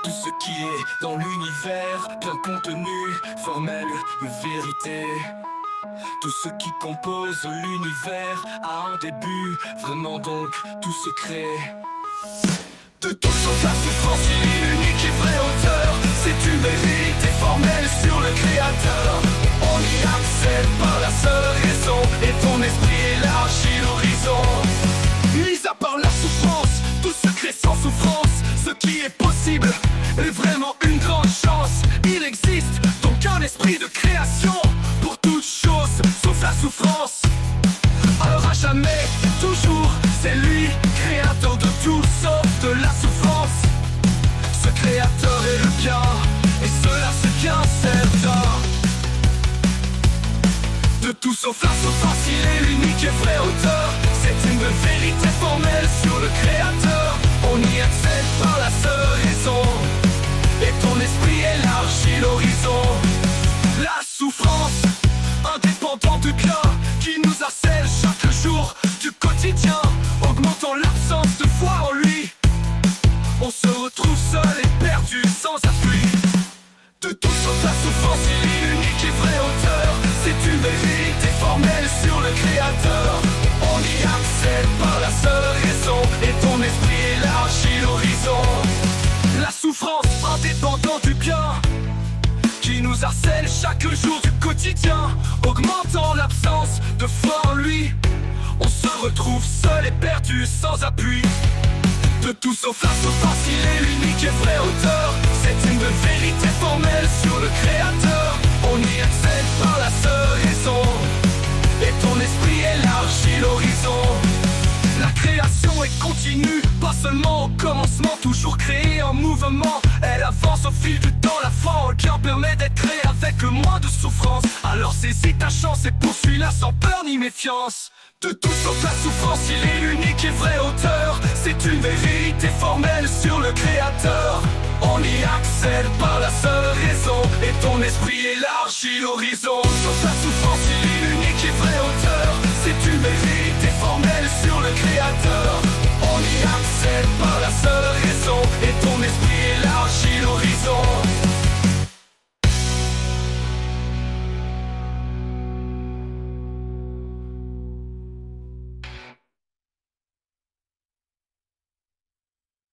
Tout ce qui est dans l'univers, bien contenu, formel, vérité. Tout ce qui compose l'univers a un début, vraiment donc tout se crée. De tout sauf la souffrance, il est unique et vraie hauteur. C'est une vérité formelle sur le créateur. On y accède par la seule raison, et ton esprit élargit l'horizon. Mis à part la souffrance, tout se crée sans souffrance. Ce qui est possible est vraiment une grande chance. Il existe donc un esprit de création pour toute chose sauf la souffrance. Alors à jamais, toujours, c'est lui, créateur de tout sauf de la souffrance. Ce créateur est le bien, et cela c'est bien certain. De tout sauf la souffrance, il est l'unique et vrai auteur. C'est une vérité formelle sur le créateur. On y accède par la seule raison, et ton esprit élargit l'horizon. La souffrance, indépendante du bien, qui nous harcèle chaque jour du quotidien, augmentant l'absence de foi en lui. On se retrouve seul et perdu sans appui. De tout sauf la souffrance, il est unique et vrai auteur. C'est une vérité formelle sur le créateur. On y accède par la seule raison, et ton esprit élargit l'horizon. La souffrance, indépendante du bien, qui nous harcèle chaque jour du quotidien, augmentant l'absence de foi en lui. On se retrouve seul et perdu sans appui. De tout sauf la souffrance, il est l'unique et vrai auteur. C'est une vérité formelle sur le créateur. On y accède par la seule raison, et ton esprit élargit l'horizon. La création est continue, pas seulement au commencement, toujours créée en mouvement. Elle avance au fil du temps, la foi en le cœur permet d'être créée avec le moins de souffrance. Alors saisis ta chance et poursuis-la sans peur ni méfiance. De tout sauf la souffrance, il est l'unique et vrai auteur. C'est une vérité formelle sur le créateur. On y accède par la seule raison, et ton esprit élargit l'horizon. Sauf la souffrance, il est l'unique et vrai auteur. C'est une vérité formelle sur le créateur.